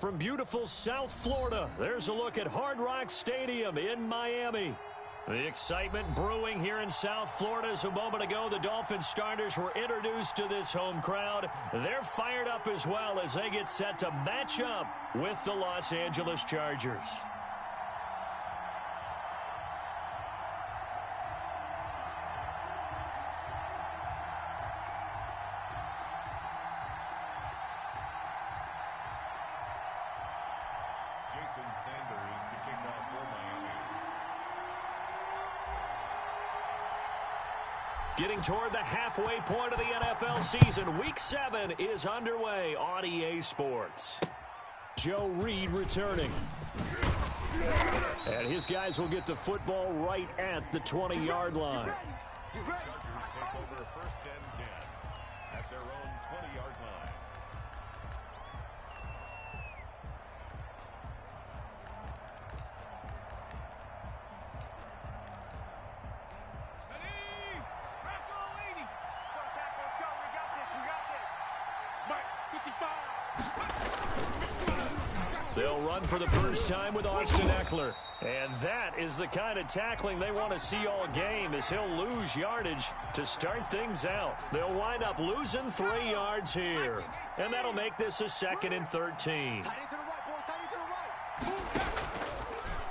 from beautiful South Florida, there's a look at Hard Rock Stadium in Miami. The excitement brewing here in South Florida as a moment ago the Dolphins starters were introduced to this home crowd. They're fired up as well as they get set to match up with the Los Angeles Chargers. Getting toward the halfway point of the NFL season, Week 7 is underway on EA Sports. Joe Reed returning. And his guys will get the football right at the 20-yard line. Take over first and 10 at their own 20-yard line. They'll run for the first time with Austin Eckler. And that is the kind of tackling they want to see all game, as he'll lose yardage to start things out. They'll wind up losing 3 yards here. And that'll make this a 2nd and 13.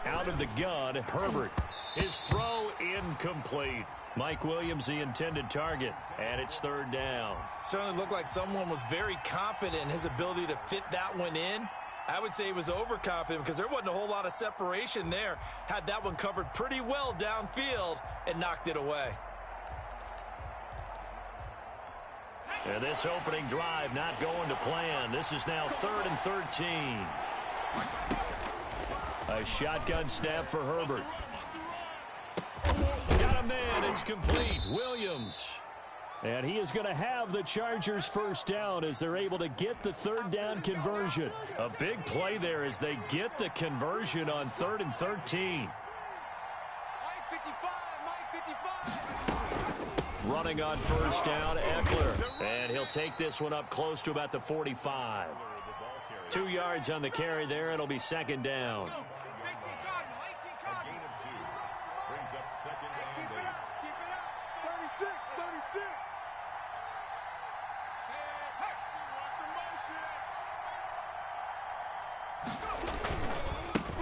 Out of the gun, Herbert. His throw incomplete. Mike Williams, the intended target, and it's 3rd down. Certainly looked like someone was very confident in his ability to fit that one in. I would say he was overconfident because there wasn't a whole lot of separation there. Had that one covered pretty well downfield and knocked it away. And this opening drive not going to plan. This is now 3rd and 13. A shotgun snap for Herbert. Got a man. It's complete. Williams. And he is going to have the Chargers first down as they're able to get the 3rd down conversion. A big play there as they get the conversion on 3rd and 13. Running on first down, Eckler. And he'll take this one up close to about the 45. 2 yards on the carry there. It'll be 2nd down.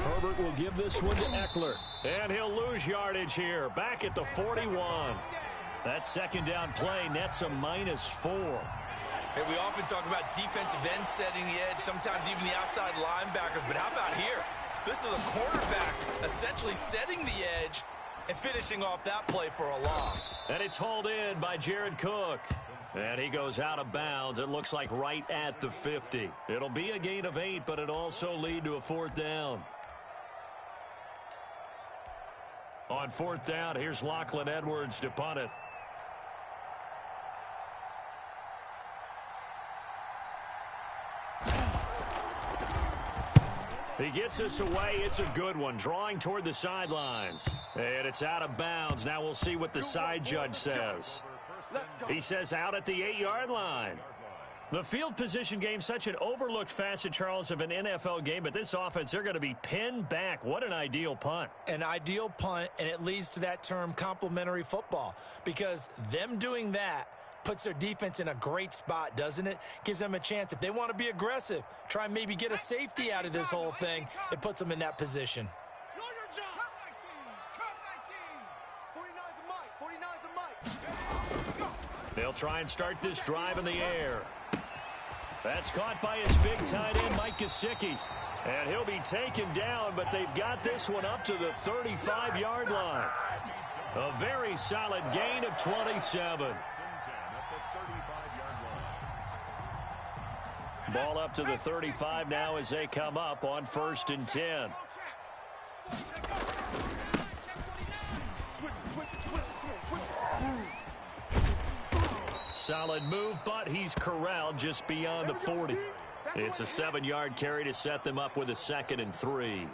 Herbert will give this one to Eckler. And he'll lose yardage here. Back at the 41. That 2nd down play nets a -4. Hey, we often talk about defensive ends setting the edge, sometimes even the outside linebackers. But how about here? This is a quarterback essentially setting the edge and finishing off that play for a loss. And it's hauled in by Jared Cook. And he goes out of bounds. It looks like right at the 50. It'll be a gain of 8, but it'll also lead to a 4th down. On 4th down, here's Lachlan Edwards to punt it. He gets us away. It's a good one. Drawing toward the sidelines. And it's out of bounds. Now we'll see what the side judge says. He says out at the 8-yard line. The field position game, such an overlooked facet, Charles, of an NFL game. But this offense, they're going to be pinned back. What an ideal punt. An ideal punt, and it leads to that term complementary football. Because them doing that puts their defense in a great spot, doesn't it? Gives them a chance. If they want to be aggressive, try and maybe get a safety out of this whole thing, it puts them in that position. They'll try and start this drive in the air. That's caught by his big tight end, Mike Gesicki. And he'll be taken down, but they've got this one up to the 35-yard line. A very solid gain of 27. Ball up to the 35 now as they come up on 1st and 10. Solid move, but he's corralled just beyond the 40. It's a 7-yard carry to set them up with a 2nd and 3.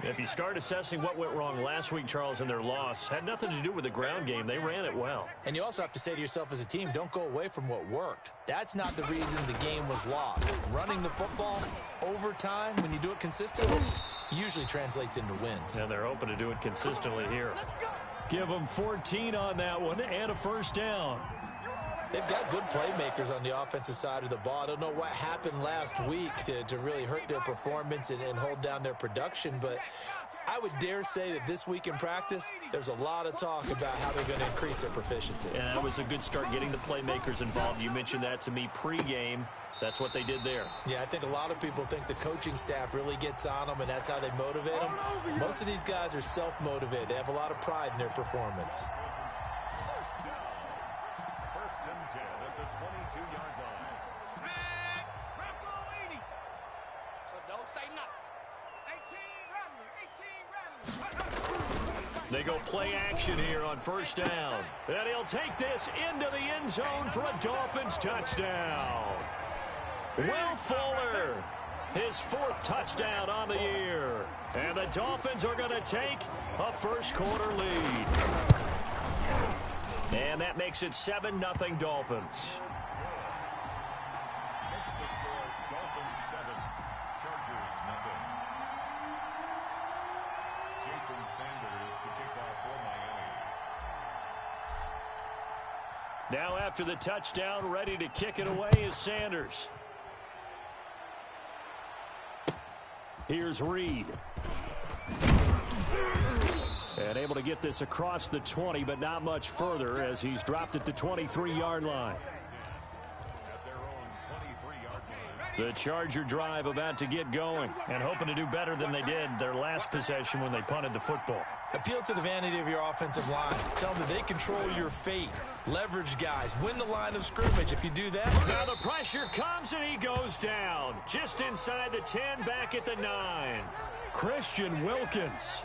If you start assessing what went wrong last week, Charles, in their loss, had nothing to do with the ground game. They ran it well. And you also have to say to yourself as a team, don't go away from what worked. That's not the reason the game was lost. Running the football over time, when you do it consistently, usually translates into wins. And they're hoping to do it consistently here. Give them 14 on that one and a first down. They've got good playmakers on the offensive side of the ball. I don't know what happened last week to really hurt their performance and hold down their production, but I would dare say that this week in practice, there's a lot of talk about how they're going to increase their proficiency. And that was a good start getting the playmakers involved. You mentioned that to me pregame. That's what they did there. Yeah, I think a lot of people think the coaching staff really gets on them, and that's how they motivate them. Most of these guys are self-motivated. They have a lot of pride in their performance. They go play action here on first down. And he'll take this into the end zone for a Dolphins touchdown. Will Fuller, his 4th touchdown on the year. And the Dolphins are going to take a first-quarter lead. And that makes it 7-0 Dolphins. Now after the touchdown, ready to kick it away is Sanders. Here's Reed. And able to get this across the 20, but not much further as he's dropped at the 23-yard line. The Charger drive about to get going and hoping to do better than they did their last possession when they punted the football. Appeal to the vanity of your offensive line. Tell them that they control your fate. Leverage guys. Win the line of scrimmage. If you do that. Now the pressure comes and he goes down. Just inside the 10, back at the 9. Christian Wilkins.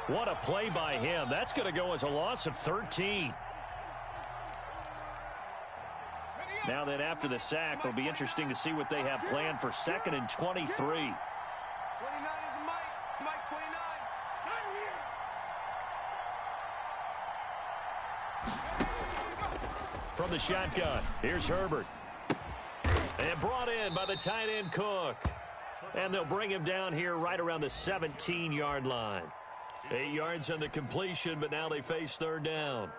What a play by him. That's going to go as a loss of 13. Now then, after the sack, it'll be interesting to see what they have planned for 2nd and 23. 29 is Mike 29. From the shotgun, here's Herbert. And brought in by the tight end Cook. And they'll bring him down here right around the 17-yard line. 8 yards on the completion, but now they face 3rd down.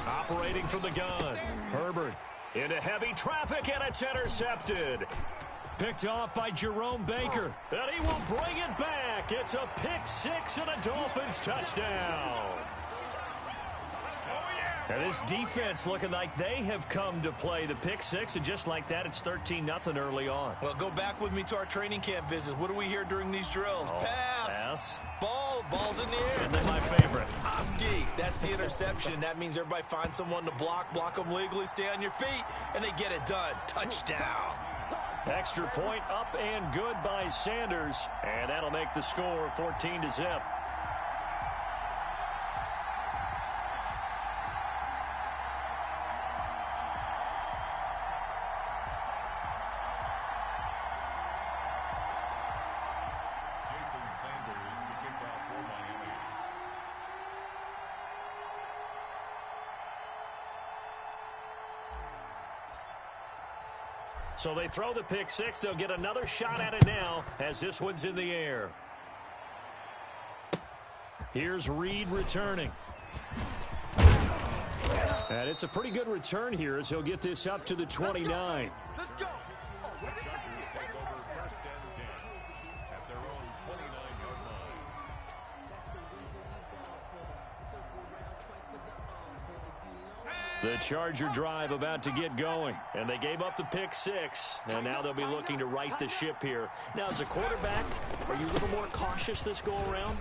Operating from the gun. Herbert into heavy traffic, and it's intercepted. Picked off by Jerome Baker. And he will bring it back. It's a pick 6 and a Dolphins touchdown. And this defense looking like they have come to play. The pick six, and just like that, it's 13-0 early on. Well, go back with me to our training camp visits. What do we hear during these drills? Pass. Ball's in the air. And then my favorite. Oski, that's the interception. That means everybody finds someone to block them legally, stay on your feet, and they get it done. Touchdown. Extra point up and good by Sanders. And that'll make the score 14-0. So they throw the pick six. They'll get another shot at it now as this one's in the air. Here's Reed returning. And it's a pretty good return here as he'll get this up to the 29. Let's go. The Chargers take over first and 10 at their own 29-yard line. The Charger drive about to get going, and they gave up the pick six, and now they'll be looking to right the ship here. Now, as a quarterback, are you a little more cautious this go-around?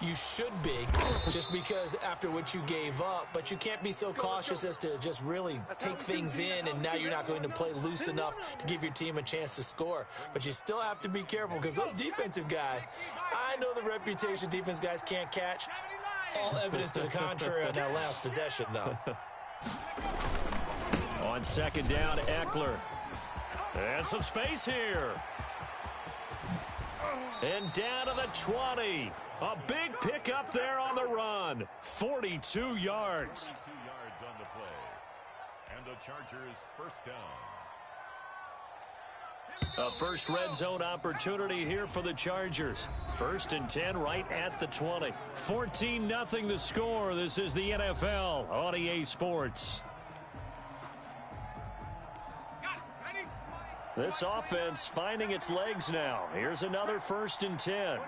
You should be, just because after what you gave up, but you can't be so cautious as to just really take things in, and now you're not going to play loose enough to give your team a chance to score. But you still have to be careful because those defensive guys, I know the reputation defense guys can't catch. All evidence to the contrary on that last possession, though. On second down, Eckler. And some space here. And down to the 20. A big pickup there on the run. 42 yards. 42 yards on the play. And the Chargers first down. A first red zone opportunity here for the Chargers. First and 10 right at the 20. 14-0 the score. This is the NFL on EA Sports. This offense finding its legs now. Here's another first and 10.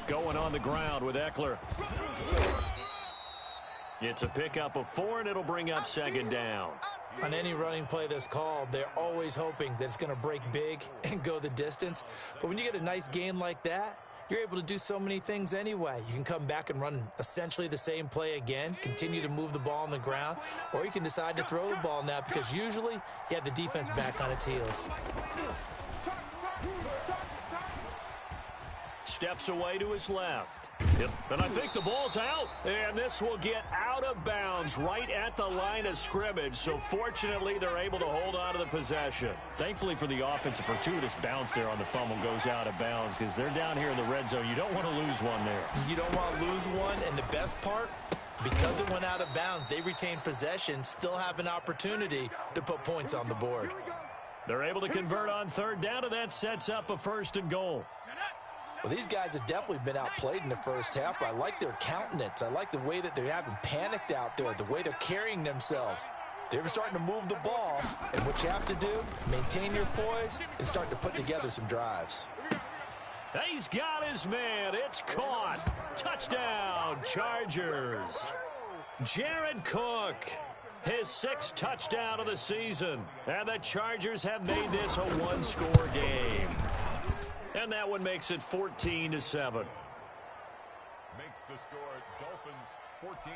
Going on the ground with Eckler. It's a pickup of 4, and it'll bring up second down. On any running play that's called, they're always hoping that it's going to break big and go the distance. But when you get a nice gain like that, you're able to do so many things anyway. You can come back and run essentially the same play again, continue to move the ball on the ground, or you can decide to throw the ball now because usually you have the defense back on its heels. Steps away to his left. Yep. And I think the ball's out. And this will get out of bounds right at the line of scrimmage. So fortunately, they're able to hold on to the possession. Thankfully for the offense, a fortuitous bounce there on the fumble goes out of bounds because they're down here in the red zone. You don't want to lose one there. You don't want to lose one. And the best part, because it went out of bounds, they retained possession, still have an opportunity to put points on the board. They're able to convert on third down, and that sets up a first and goal. Well, these guys have definitely been outplayed in the first half. I like their countenance. I like the way that they haven't panicked out there, the way they're carrying themselves. They're starting to move the ball, and what you have to do, maintain your poise and start to put together some drives. He's got his man. It's caught. Touchdown, Chargers. Jared Cook, his 6th touchdown of the season. And the Chargers have made this a one-score game. And that one makes it 14-7. Makes the score Dolphins 14,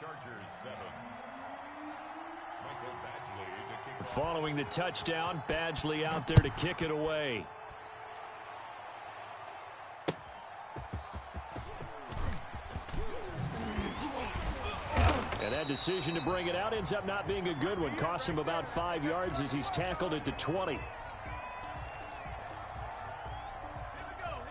Chargers 7. Michael Badgley to kick off. Following the touchdown, Badgley out there to kick it away. And that decision to bring it out ends up not being a good one. Cost him about 5 yards as he's tackled at the 20.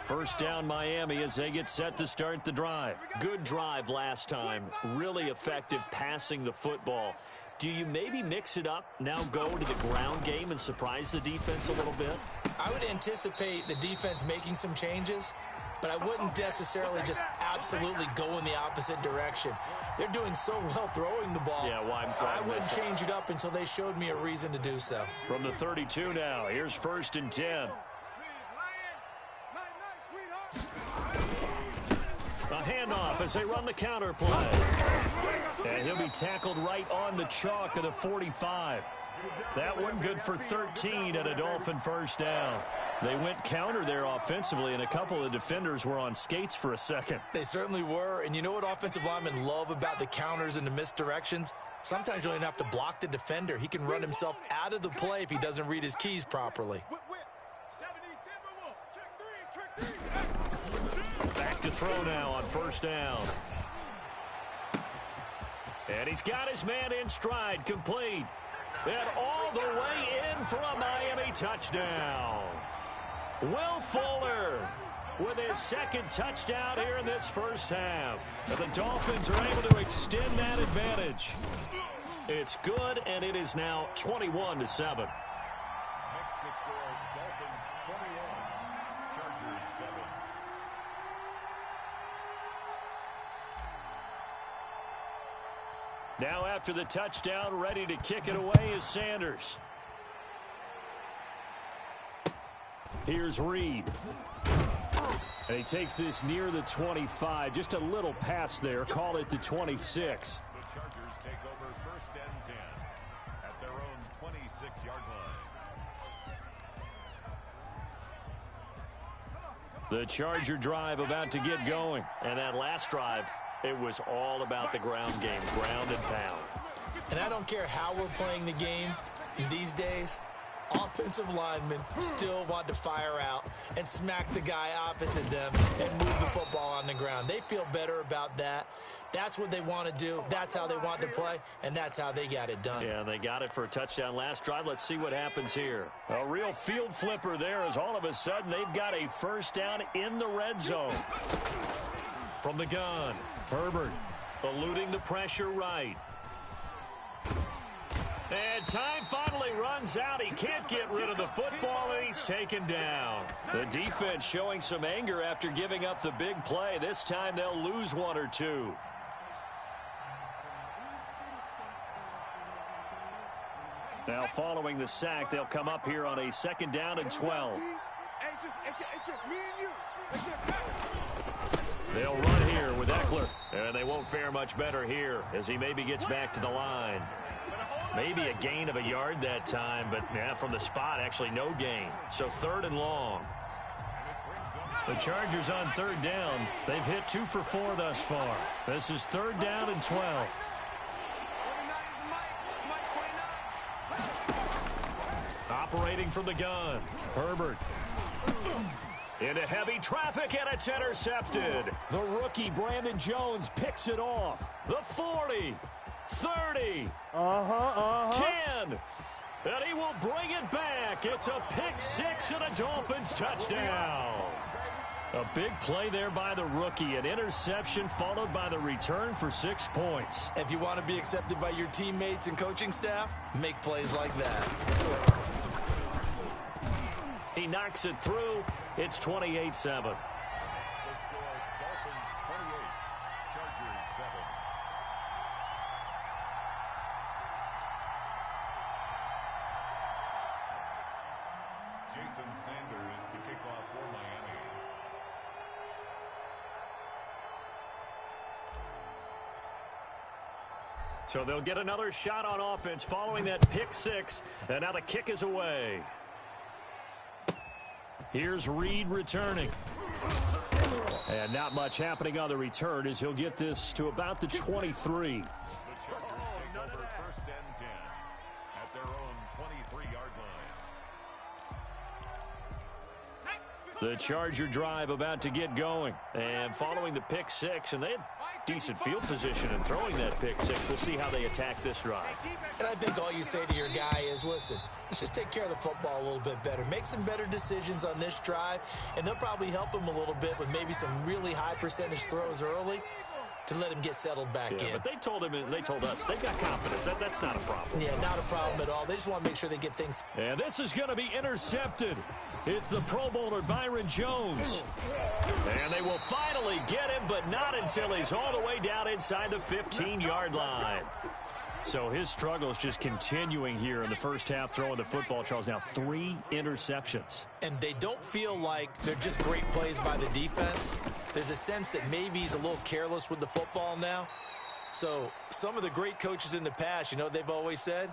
First down Miami as they get set to start the drive. Good drive last time. Really effective passing the football. Do you maybe mix it up, now go to the ground game and surprise the defense a little bit? I would anticipate the defense making some changes, but I wouldn't necessarily just absolutely go in the opposite direction. They're doing so well throwing the ball. Yeah, well, I wouldn't change it up until they showed me a reason to do so. From the 32 now, here's first and 10. A handoff as they run the counter play. And he'll be tackled right on the chalk of the 45. That one good for 13 and a Dolphin first down. They went counter there offensively, and a couple of defenders were on skates for a second. They certainly were, and you know what offensive linemen love about the counters and the misdirections? Sometimes you don't even have to block the defender. He can run himself out of the play if he doesn't read his keys properly. Back to throw now on first down. And he's got his man in stride, complete. And all the way in for a Miami touchdown. Will Fuller with his second touchdown here in this first half. And the Dolphins are able to extend that advantage. It's good, and it is now 21-7. Makes the score Dolphins 21, Chargers 7. Now after the touchdown, ready to kick it away is Sanders. Here's Reed. And he takes this near the 25. Just a little pass there. Call it the 26. The Chargers take over first and 10 at their own 26-yard line. The Charger drive about to get going. And that last drive, it was all about the ground game, ground and pound. And I don't care how we're playing the game these days, offensive linemen still want to fire out and smack the guy opposite them and move the football on the ground. They feel better about that. That's what they want to do. That's how they want to play, and that's how they got it done. Yeah, they got it for a touchdown last drive. Let's see what happens here. A real field flipper there as all of a sudden they've got a first down in the red zone. From the gun, Herbert eluding the pressure right. And time finally runs out. He can't get rid of the football, and he's taken down. The defense showing some anger after giving up the big play. This time they'll lose one or two. Now following the sack, they'll come up here on a second down and 12. It's just me and you. They'll run here with Eckler, and they won't fare much better here as he maybe gets back to the line. Maybe a gain of a yard that time, but yeah, from the spot, actually no gain. So third and long. The Chargers on third down. They've hit 2 for 4 thus far. This is third down and 12. Operating from the gun, Herbert. Into heavy traffic, and it's intercepted. The rookie, Brandon Jones, picks it off. The 40, 30, 10, and he will bring it back. It's a pick six and a Dolphins touchdown. A big play there by the rookie, an interception followed by the return for 6 points. If you want to be accepted by your teammates and coaching staff, make plays like that. He knocks it through. It's 28-7. Jason Sanders to kick off for Miami. So they'll get another shot on offense following that pick six, and now the kick is away. Here's Reed returning. And not much happening on the return as he'll get this to about the 23. The Chargers take over first and 10 at their own 23-yard line. The Charger drive about to get going. And following the pick six, and they had decent field position in throwing that pick six. We'll see how they attack this drive. And I think all you say to your guy is, listen, let's just take care of the football a little bit better. Make some better decisions on this drive, and they'll probably help him a little bit with maybe some really high percentage throws early to let him get settled back in. But they told us they've got confidence. That's not a problem. Yeah, not a problem at all. They just want to make sure they get things. And this is going to be intercepted. It's the Pro Bowler Byron Jones. And they will finally get him, but not until he's all the way down inside the 15-yard line. So his struggle is just continuing here in the first half, throwing the football, Charles. Now 3 interceptions. And they don't feel like they're just great plays by the defense. There's a sense that maybe he's a little careless with the football now. So some of the great coaches in the past, you know, they've always said,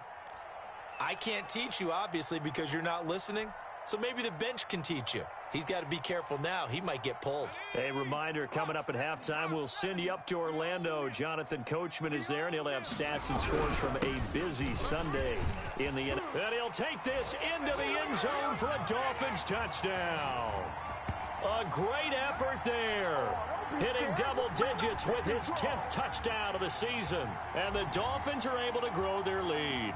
I can't teach you, obviously, because you're not listening. So maybe the bench can teach you. He's got to be careful now. He might get pulled. A reminder, coming up at halftime, we'll send you up to Orlando. Jonathan Coachman is there, and he'll have stats and scores from a busy Sunday in the NFL. And he'll take this into the end zone for a Dolphins touchdown. A great effort there. Hitting double digits with his 10th touchdown of the season. And the Dolphins are able to grow their lead.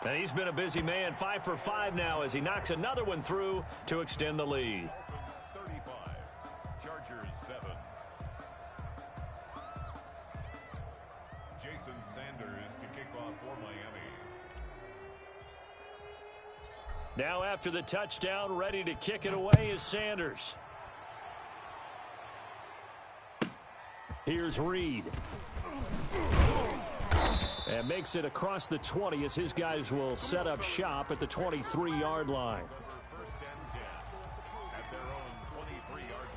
And he's been a busy man, 5 for 5 now as he knocks another one through to extend the lead. 35, Chargers 7. Jason Sanders to kick off for Miami. Now after the touchdown, ready to kick it away is Sanders. Here's Reed. And makes it across the 20 as his guys will set up shop at the 23-yard line. First and 10 at their own 23-yard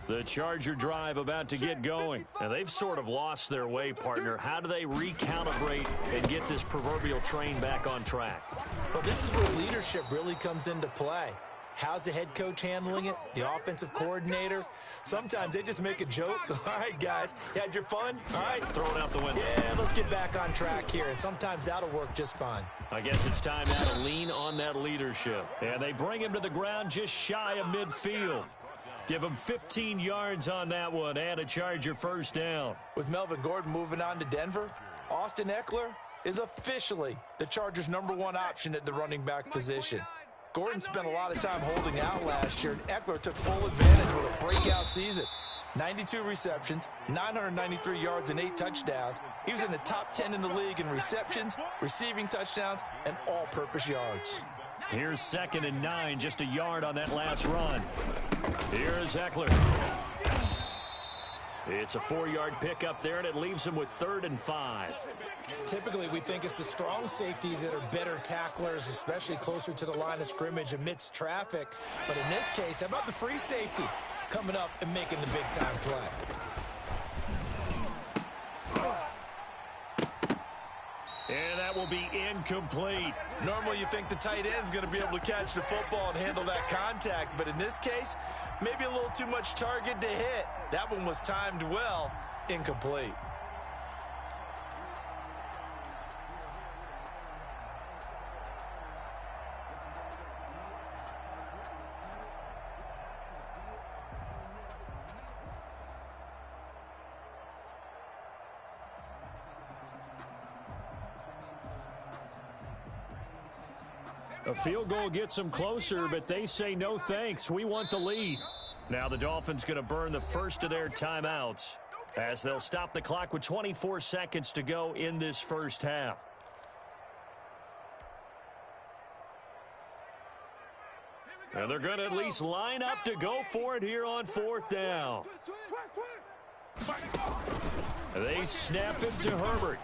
line. The Charger drive about to get going. And they've sort of lost their way, partner. How do they recalibrate and get this proverbial train back on track? Well, this is where leadership really comes into play. How's the head coach handling it? The offensive coordinator? Sometimes they just make a joke. All right, guys, you had your fun? All right. Throw it out the window. Yeah, let's get back on track here. And sometimes that'll work just fine. I guess it's time now to lean on that leadership. And they bring him to the ground just shy of midfield. Give him 15 yards on that one and a Charger first down. With Melvin Gordon moving on to Denver, Austin Eckler is officially the Chargers' #1 option at the running back position. Gordon spent a lot of time holding out last year, and Eckler took full advantage with a breakout season. 92 receptions, 993 yards, and 8 touchdowns. He was in the top 10 in the league in receptions, receiving touchdowns, and all-purpose yards. Here's 2nd and 9, just a yard on that last run. Here's Eckler. It's a 4-yard pickup there, and it leaves him with 3rd and 5. Typically, we think it's the strong safeties that are better tacklers, especially closer to the line of scrimmage amidst traffic. But in this case, how about the free safety coming up and making the big-time play? And that will be incomplete. Normally, you think the tight end's going to be able to catch the football and handle that contact. But in this case, maybe a little too much target to hit. That one was timed well, incomplete. A field goal gets them closer, but they say no thanks. We want the lead. Now the Dolphins going to burn the first of their timeouts as they'll stop the clock with 24 seconds to go in this first half. And they're going to at least line up to go for it here on 4th down. They snap it to Herbert.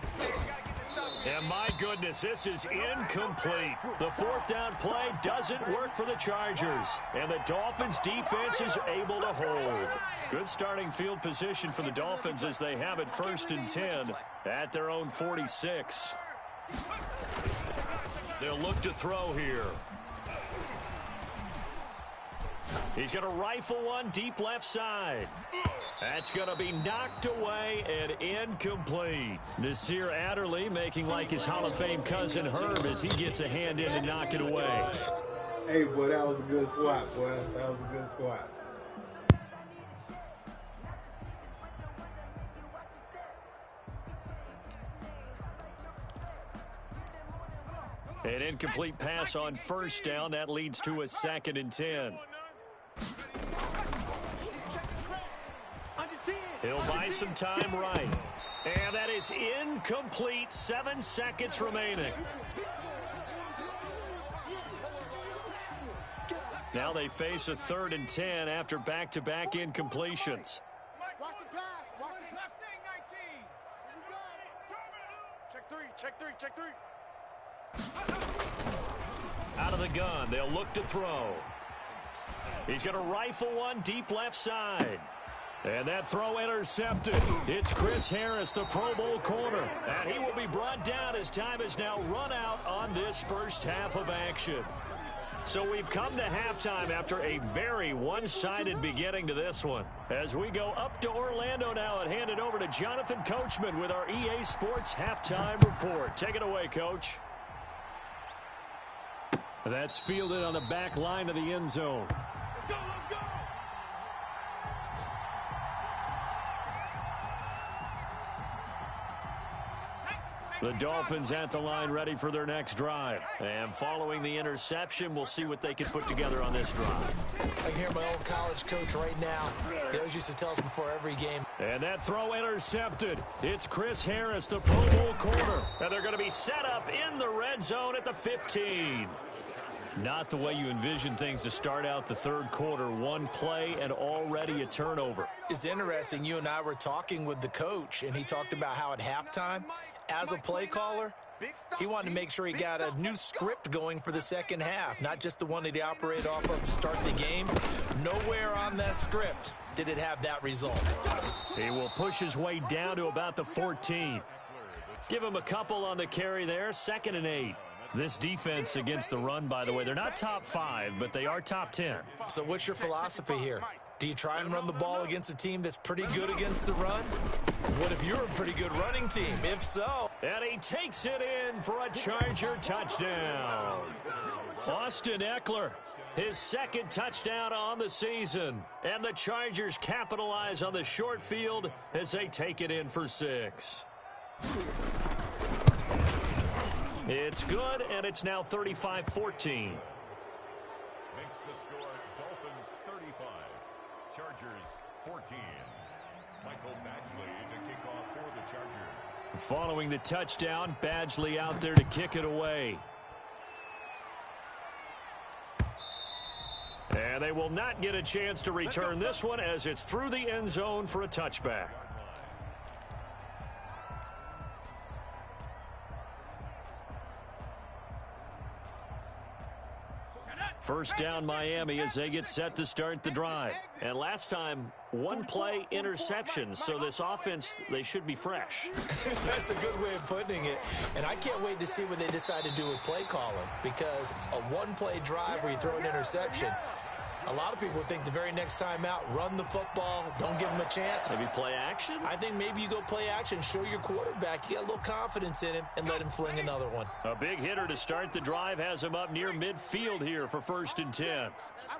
And my goodness, this is incomplete. The 4th down play doesn't work for the Chargers. And the Dolphins defense is able to hold. Good starting field position for the Dolphins as they have it 1st and 10 at their own 46. They'll look to throw here. He's going to rifle one deep left side. That's going to be knocked away and incomplete. Nasir Adderley making like his Hall of Fame cousin Herb as he gets a hand in to knock it away. Hey, boy, that was a good swat, boy. That was a good swat. An incomplete pass on 1st down. That leads to a 2nd and 10. He'll buy some time right. And that is incomplete. 7 seconds remaining. Now they face a 3rd and 10 after back-to-back incompletions. pass. Watch the pass. 19. Here we go. Check three. Check three. Check three. Out of the gun, they'll look to throw. He's going to rifle one deep left side. And that throw intercepted. It's Chris Harris, the Pro Bowl corner. And he will be brought down as time is now run out on this first half of action. So we've come to halftime after a very one-sided beginning to this one. As we go up to Orlando now and hand it over to Jonathan Coachman with our EA Sports Halftime Report. Take it away, Coach. That's fielded on the back line of the end zone. Let's go, let's go. The Dolphins at the line ready for their next drive. And following the interception, we'll see what they can put together on this drive. I can hear my old college coach right now. He always used to tell us before every game. And that throw intercepted. It's Chris Harris, the Pro Bowl corner. And they're going to be set up in the red zone at the 15. Not the way you envision things to start out the third quarter. One play and already a turnover. It's interesting. You and I were talking with the coach, and he talked about how at halftime, as a play caller, he wanted to make sure he got a new script going for the second half, not just the one that he operated off of to start the game. Nowhere on that script did it have that result. He will push his way down to about the 14. Give him a couple on the carry there, 2nd and 8. This defense against the run, by the way, they're not top 5, but they are top 10. So what's your philosophy here? Do you try and run the ball against a team that's pretty good against the run? What if you're a pretty good running team? If so. And he takes it in for a Charger touchdown. Austin Eckler, his 2nd touchdown on the season. And the Chargers capitalize on the short field as they take it in for 6. It's good, and it's now 35-14. Makes the score Dolphins 35, Chargers 14. Michael Badgley to kick off for the Chargers. Following the touchdown, Badgley out there to kick it away. And they will not get a chance to return this one as it's through the end zone for a touchback. First down Miami as they get set to start the drive. And last time, one play interception. So this offense, they should be fresh. That's a good way of putting it. And I can't wait to see what they decide to do with play calling, because a one-play drive where you throw an interception, a lot of people think the very next time out, run the football, don't give them a chance. Maybe play action? I think maybe you go play action, show your quarterback you got a little confidence in him, and let him fling another one. A big hitter to start the drive has him up near midfield here for 1st and 10. I'm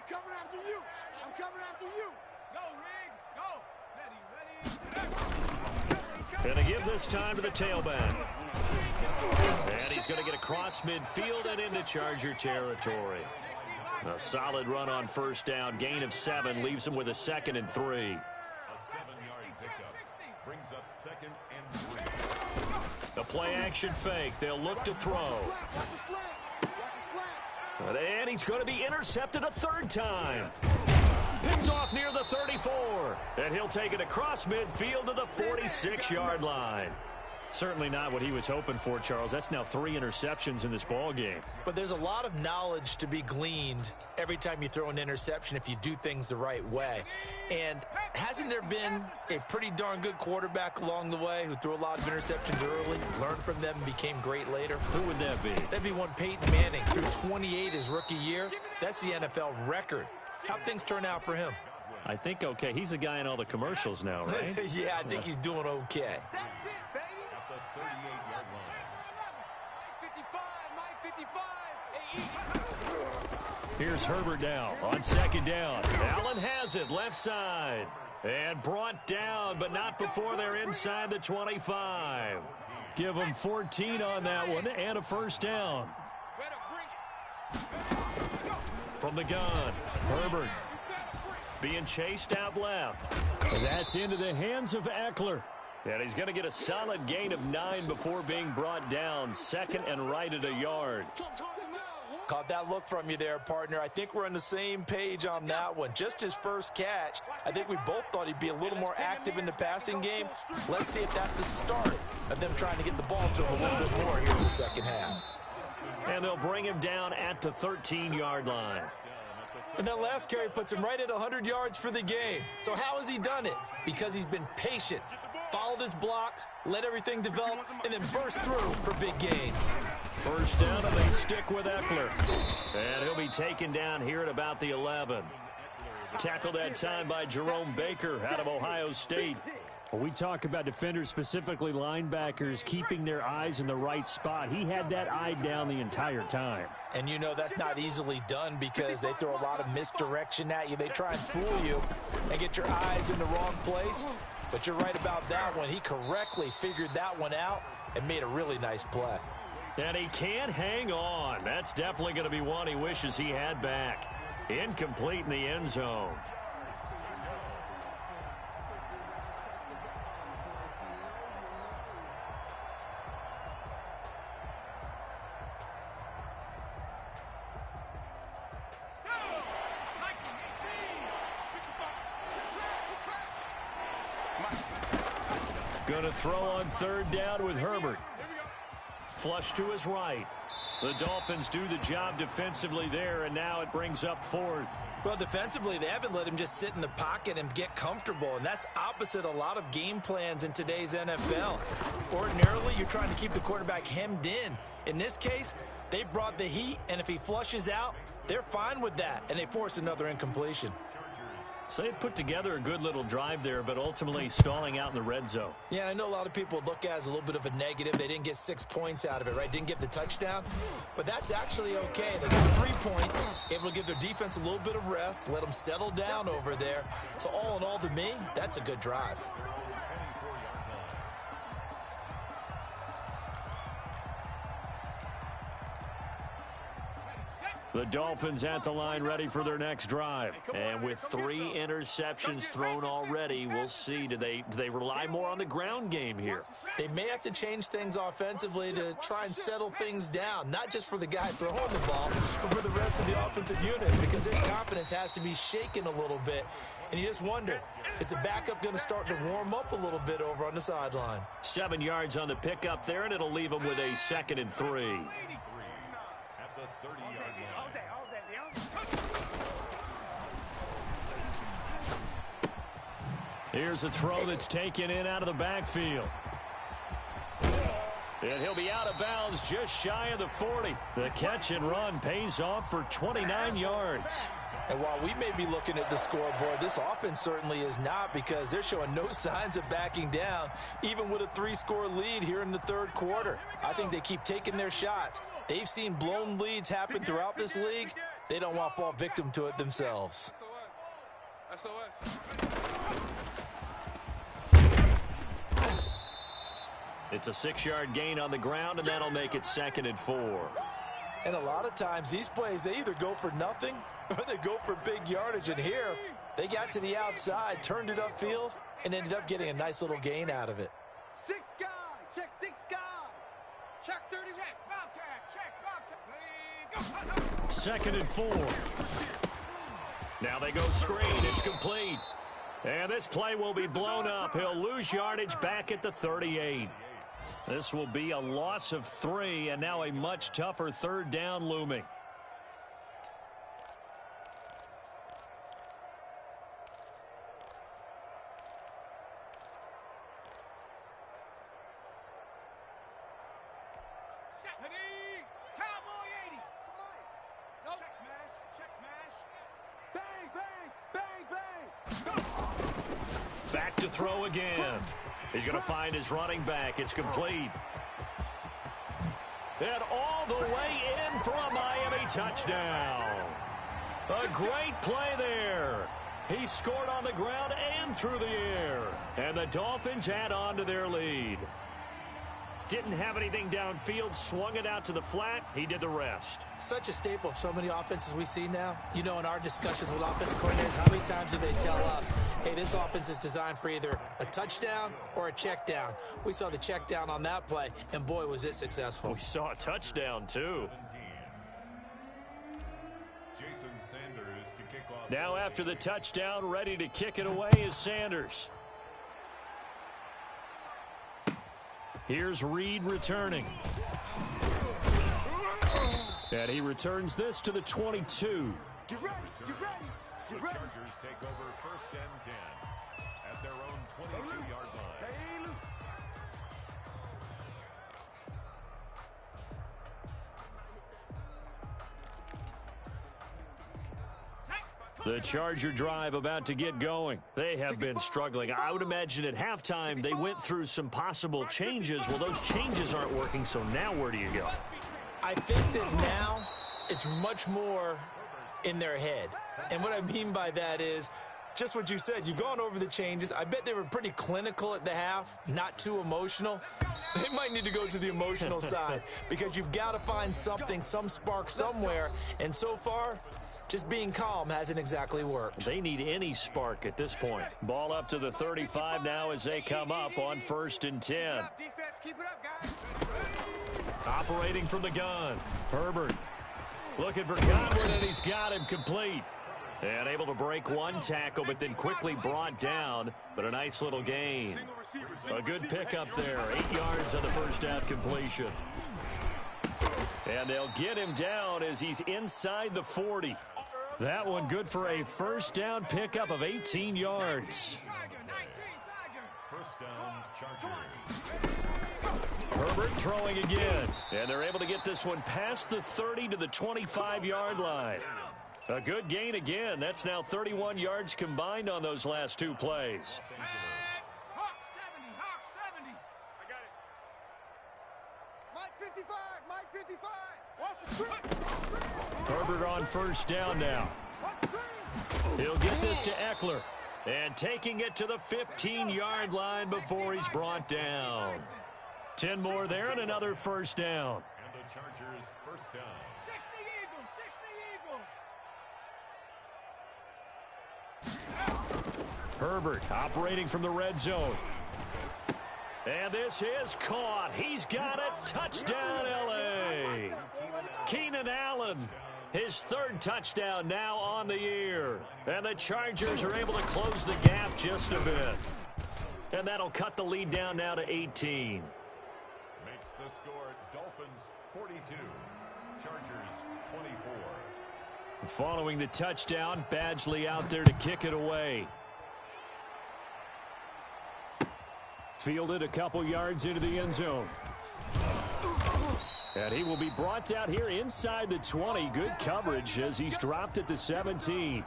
coming after you. I'm coming after you. Go, Rig. Go. Going to give this time to the tailback. And he's going to get across midfield and into Charger territory. A solid run on first down. Gain of 7 leaves him with a 2nd and 3. A 7-yard pickup brings up 2nd and 3. The play action fake. They'll look to throw. Watch the slant. Watch the slant. And he's going to be intercepted a 3rd time. Picked off near the 34. And he'll take it across midfield to the 46-yard line. Certainly not what he was hoping for, Charles. That's now 3 interceptions in this ball game. But there's a lot of knowledge to be gleaned every time you throw an interception if you do things the right way. And hasn't there been a pretty darn good quarterback along the way who threw a lot of interceptions early, learned from them, and became great later? Who would that be? That'd be one Peyton Manning. Threw 28 his rookie year. That's the NFL record. How'd things turn out for him? I think okay. He's the guy in all the commercials now, right? Yeah, I think he's doing okay. That's it, baby. At the 38-yard line. 55, 55. Here's Herbert now on 2nd down. Allen has it left side. And brought down, but not before they're inside the 25. Give them 14 on that one and a 1st down. From the gun, Herbert being chased out left. That's into the hands of Eckler. And he's going to get a solid gain of 9 before being brought down. 2nd and right at a yard. Caught that look from you there, partner. I think we're on the same page on that one. Just his first catch, I think we both thought he'd be a little more active in the passing game. Let's see if that's the start of them trying to get the ball to him a little bit more here in the second half. And they'll bring him down at the 13-yard line. And that last carry puts him right at 100 yards for the game. So how has he done it? Because he's been patient, followed his blocks, let everything develop, and then burst through for big gains. First down, and they stick with Eckler. And he'll be taken down here at about the 11. Tackled that time by Jerome Baker out of Ohio State. Well, we talk about defenders, specifically linebackers, keeping their eyes in the right spot. He had that eye down the entire time. And you know that's not easily done because they throw a lot of misdirection at you. They try and fool you and get your eyes in the wrong place. But you're right about that one. He correctly figured that one out and made a really nice play. And he can't hang on. That's definitely going to be one he wishes he had back. Incomplete in the end zone. Going to throw on third down with Herbert. Flush to his right. The Dolphins do the job defensively there, and now it brings up fourth. Well, defensively, they haven't let him just sit in the pocket and get comfortable, and that's opposite a lot of game plans in today's NFL. Ordinarily, you're trying to keep the quarterback hemmed in. In this case, they brought the heat, and if he flushes out, they're fine with that, and they force another incompletion. So they put together a good little drive there, but ultimately stalling out in the red zone. Yeah, I know a lot of people look at it as a little bit of a negative. They didn't get 6 points out of it, right? Didn't get the touchdown. But that's actually okay. They got 3 points, able to give their defense a little bit of rest, let them settle down over there. So all in all, to me, that's a good drive. The Dolphins at the line ready for their next drive. And with 3 interceptions thrown already, we'll see. Do they rely more on the ground game here? They may have to change things offensively to try and settle things down, not just for the guy throwing the ball, but for the rest of the offensive unit, because their confidence has to be shaken a little bit. And you just wonder, is the backup going to start to warm up a little bit over on the sideline? 7 yards on the pickup there, and it'll leave them with a 2nd and 3. At the 30-yard line. Here's a throw that's taken in out of the backfield. And he'll be out of bounds just shy of the 40. The catch and run pays off for 29 yards. And while we may be looking at the scoreboard, this offense certainly is not, because they're showing no signs of backing down, even with a 3-score lead here in the third quarter. I think they keep taking their shots. They've seen blown leads happen throughout this league. They don't want to fall victim to it themselves. It's a 6-yard gain on the ground, and that'll make it 2nd and 4. And a lot of times these plays, they either go for nothing or they go for big yardage. And here, they got to the outside, turned it upfield, and ended up getting a nice little gain out of it. 6 guy, check 6 guy. Check 30. Check Bobcat, check Bobcat. 2nd and 4. Now they go screen. It's complete. And this play will be blown up. He'll lose yardage back at the 38. This will be a loss of 3, and now a much tougher third down looming. Cowboy 80. No. Check smash. Bang, bang, bang, bang. Back to throw again. He's going to find his running back. It's complete. And all the way in for a Miami touchdown. A great play there. He scored on the ground and through the air. And the Dolphins add on to their lead. Didn't have anything downfield, swung it out to the flat. He did the rest. Such a staple of so many offenses we see now. You know, in our discussions with offensive coordinators, how many times do they tell us, hey, this offense is designed for either a touchdown or a check down. We saw the check down on that play, and boy, was it successful. We saw a touchdown, too. Now after the touchdown, ready to kick it away is Sanders. Here's Reed returning. And he returns this to the 22. Get ready, get ready, The get ready. Chargers take over 1st and 10 at their own 22-yard line. The Charger drive about to get going. They have been struggling. I would imagine at halftime they went through some possible changes. Well, those changes aren't working, so now where do you go? I think that now it's much more in their head. And what I mean by that is just what you said. You've gone over the changes. I bet they were pretty clinical at the half, not too emotional. They might need to go to the emotional side because you've got to find something, some spark somewhere. And so far, just being calm hasn't exactly worked. They need any spark at this point. Ball up to the 35 now as they come up on 1st and 10. Defense, keep it up, guys. Operating from the gun, Herbert. Looking for Godwin, and he's got him complete. And able to break one tackle, but then quickly brought down. But a nice little gain. A good pickup there. 8 yards on the first down completion. And they'll get him down as he's inside the 40. That one good for a first down pickup of 18 yards. 1st down, Chargers. Herbert throwing again. And they're able to get this one past the 30 to the 25-yard line. A good gain again. That's now 31 yards combined on those last 2 plays. Hawk 70. I got it. Mike 55, Mike 55. Watch the screen. Herbert on first down now. Watch the screen. He'll get this to Eckler. And taking it to the 15-yard line before he's brought down. 10 more there and another first down. And the Chargers 1st down. 60 Eagles. Herbert operating from the red zone. And this is caught. He's got it. Touchdown, L.A. Keenan Allen, his 3rd touchdown now on the year. And the Chargers are able to close the gap just a bit. And that'll cut the lead down now to 18. Makes the score Dolphins 42, Chargers 24. Following the touchdown, Badgley out there to kick it away. Fielded a couple yards into the end zone. And he will be brought down here inside the 20. Good coverage as he's dropped at the 17.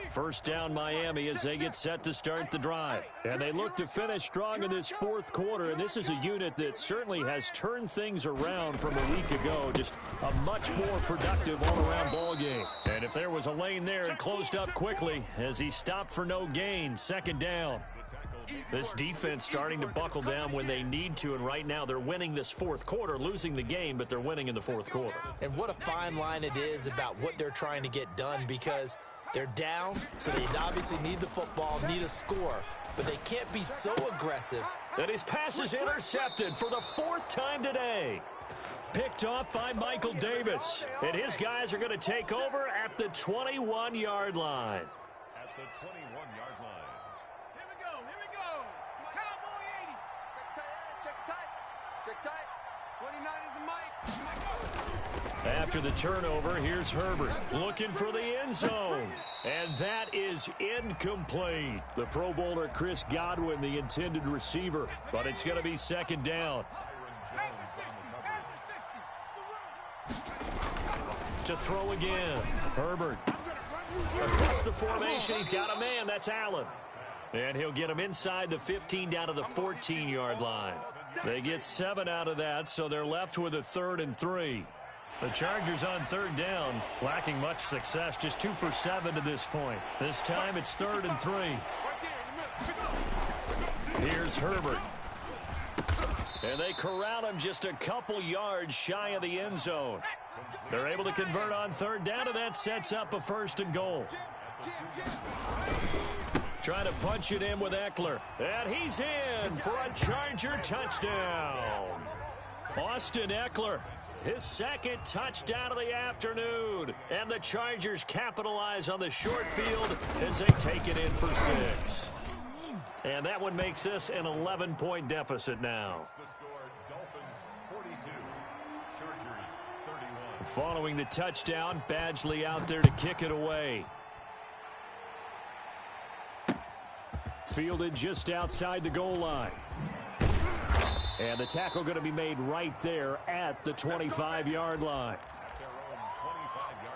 First down Miami as they get set to start the drive. And they look to finish strong in this 4th quarter. And this is a unit that certainly has turned things around from a week ago. Just a much more productive all-around ball game. And if there was a lane there, it closed up quickly as he stopped for no gain. 2nd down. This defense starting to buckle down when they need to. And right now they're winning this 4th quarter, losing the game, but they're winning in the 4th quarter. And what a fine line it is about what they're trying to get done because they're down, so they obviously need the football, need a score. But they can't be so aggressive. And his pass is intercepted for the 4th time today. Picked off by Michael Davis. And his guys are going to take over at the 21-yard line. At the 21-yard line. Here we go. Cowboy 80. Check tight. 29 is the mic. After the turnover, here's Herbert looking for the end zone. And that is incomplete. The Pro Bowler Chris Godwin, the intended receiver. But it's going to be 2nd down. To throw again. Herbert. Across the formation, he's got a man. That's Allen. And he'll get him inside the 15 down to the 14-yard line. They get 7 out of that, so they're left with a 3rd and 3. The Chargers on 3rd down, lacking much success, just 2 for 7 to this point. This time it's 3rd and 3. Here's Herbert. And they corral him just a couple yards shy of the end zone. They're able to convert on 3rd down, and that sets up a 1st and goal. Trying to punch it in with Eckler. And he's in for a Charger touchdown. Austin Eckler, his second touchdown of the afternoon. And the Chargers capitalize on the short field as they take it in for 6. And that one makes this an 11-point deficit now. Dolphins 42, Chargers 31. Following the touchdown, Badgley out there to kick it away. Fielded just outside the goal line. And the tackle going to be made right there at the 25-yard line. At their own 25-yard line.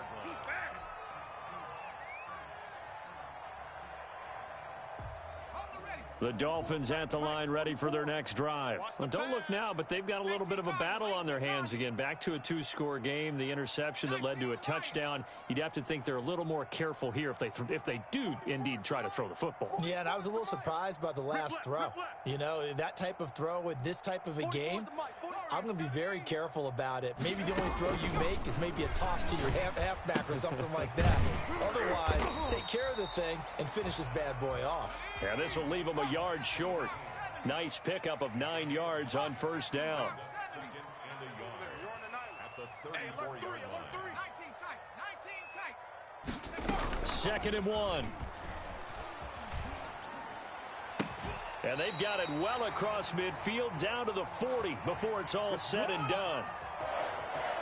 The Dolphins at the line ready for their next drive. Well, don't look now, but they've got a little bit of a battle on their hands again. Back to a 2-score game, the interception that led to a touchdown. You'd have to think they're a little more careful here if they do indeed try to throw the football. Yeah, and I was a little surprised by the last throw. You know, that type of throw in this type of a game, I'm going to be very careful about it. Maybe the only throw you make is maybe a toss to your halfback or something like that. Otherwise, take care of the thing and finish this bad boy off. Yeah, this will leave them a yard short. Nice pickup of 9 yards on first down. Second and a yard. At the 34-yard line. Second and 1. And they've got it well across midfield down to the 40 before it's all said and done.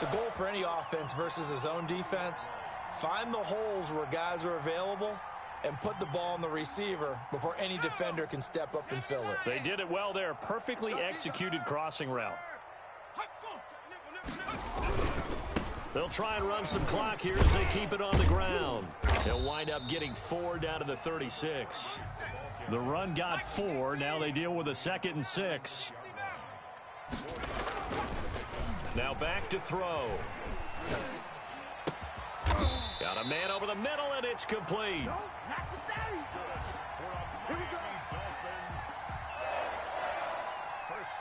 The goal for any offense versus a zone defense, find the holes where guys are available and put the ball on the receiver before any defender can step up and fill it. They did it well there. Perfectly executed crossing route. They'll try and run some clock here as they keep it on the ground. They'll wind up getting 4 down to the 36. The run got 4. Now they deal with a 2nd and 6. Now back to throw. Got a man over the middle, and it's complete. First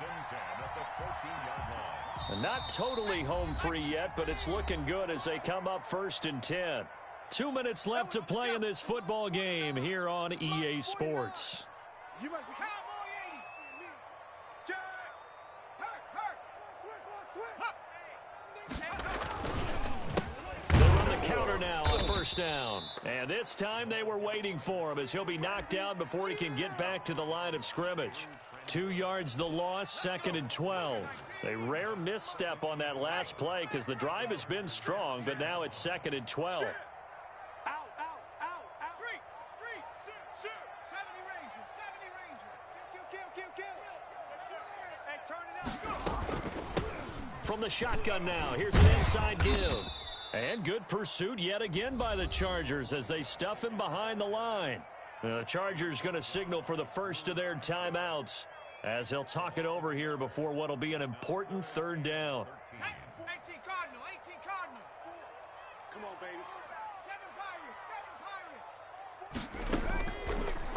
and 10 at the 14-yard line. And not totally home free yet, but it's looking good as they come up 1st and 10. 2 minutes left to play in this football game here on EA Sports. You must be Cowboy 80. They run the counter now on first down. And this time they were waiting for him as he'll be knocked down before he can get back to the line of scrimmage. 2 yards the loss, 2nd and 12. A rare misstep on that last play because the drive has been strong, but now it's 2nd and 12. From the shotgun now, here's an inside give. And good pursuit yet again by the Chargers as they stuff him behind the line. The Chargers going to signal for the first of their timeouts as they'll talk it over here before what will be an important 3rd down. 18 Cardinal, 18 Cardinal. Come on, baby. 7 Pirates, 7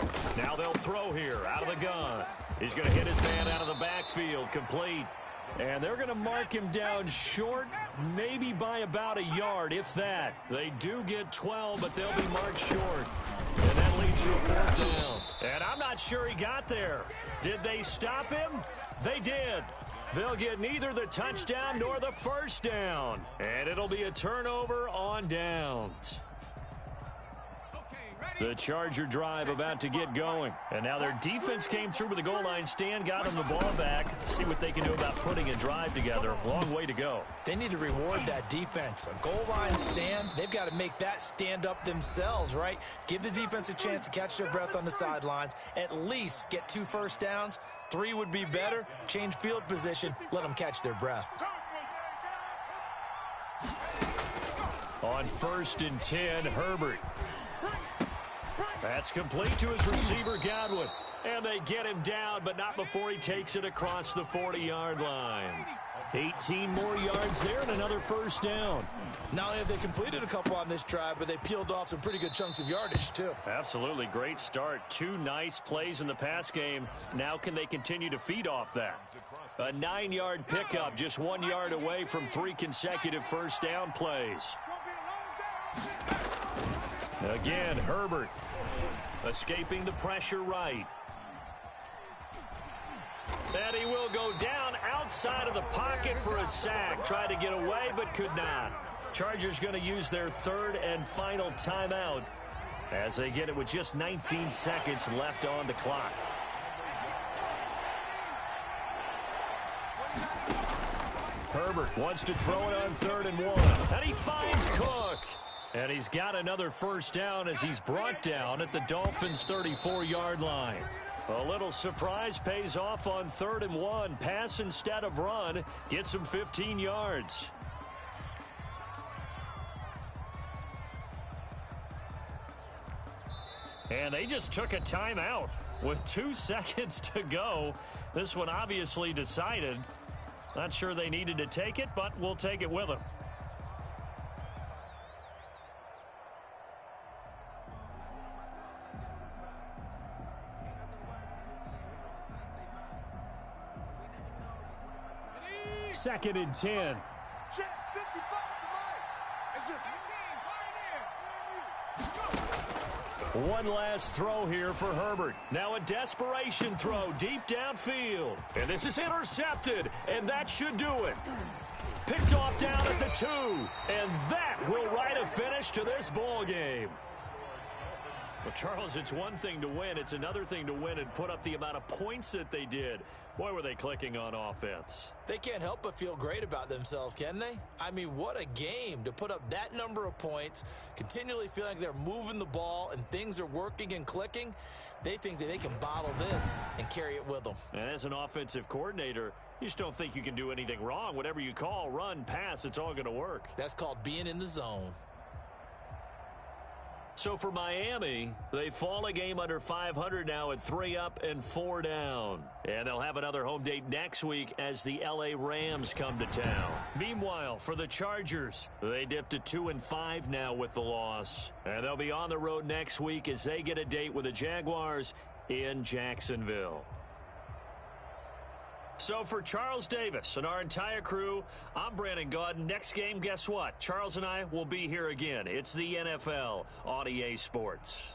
Pirates. Now they'll throw here out of the gun. He's going to hit his man out of the backfield, complete. And they're going to mark him down short, maybe by about a yard, if that. They do get 12, but they'll be marked short. And that leads to a 4th down. And I'm not sure he got there. Did they stop him? They did. They'll get neither the touchdown nor the first down. And it'll be a turnover on downs. The Charger drive about to get going. And now their defense came through with the goal line stand, got them the ball back. See what they can do about putting a drive together. Long way to go. They need to reward that defense. A goal line stand, they've got to make that stand up themselves, right? Give the defense a chance to catch their breath on the sidelines. At least get 2 first downs. 3 would be better. Change field position. Let them catch their breath. On 1st and 10, Herbert. That's complete to his receiver, Godwin. And they get him down, but not before he takes it across the 40-yard line. 18 more yards there and another first down. Not only have they completed a couple on this drive, but they peeled off some pretty good chunks of yardage, too. Absolutely. Great start. 2 nice plays in the pass game. Now can they continue to feed off that? A 9-yard pickup, just 1 yard away from 3 consecutive first down plays. Again, Herbert. Escaping the pressure right. And he will go down outside of the pocket for a sack. Tried to get away, but could not. Chargers going to use their third and final timeout as they get it with just 19 seconds left on the clock. Herbert wants to throw it on 3rd and 1. And he finds Cook. And he's got another first down as he's brought down at the Dolphins' 34-yard line. A little surprise pays off on 3rd and 1. Pass instead of run. Gets him 15 yards. And they just took a timeout with 2 seconds to go. This one obviously decided. Not sure they needed to take it, but we'll take it with them. Second and 10. One last throw here for Herbert. Now a desperation throw deep downfield. And this is intercepted, and that should do it. Picked off down at the 2, and that will write a finish to this ball game. Well, Charles, it's one thing to win. It's another thing to win and put up the amount of points that they did. Boy, were they clicking on offense. They can't help but feel great about themselves, can they? I mean, what a game to put up that number of points, continually feel like they're moving the ball and things are working and clicking. They think that they can bottle this and carry it with them. And as an offensive coordinator, you just don't think you can do anything wrong. Whatever you call, run, pass, it's all going to work. That's called being in the zone. So for Miami, they fall a game under 500 now at 3 up and 4 down. And they'll have another home date next week as the L.A. Rams come to town. Meanwhile, for the Chargers, they dipped to 2-5 now with the loss. And they'll be on the road next week as they get a date with the Jaguars in Jacksonville. So for Charles Davis and our entire crew, I'm Brandon Gaudin. Next game, guess what? Charles and I will be here again. It's the NFL on EA Sports.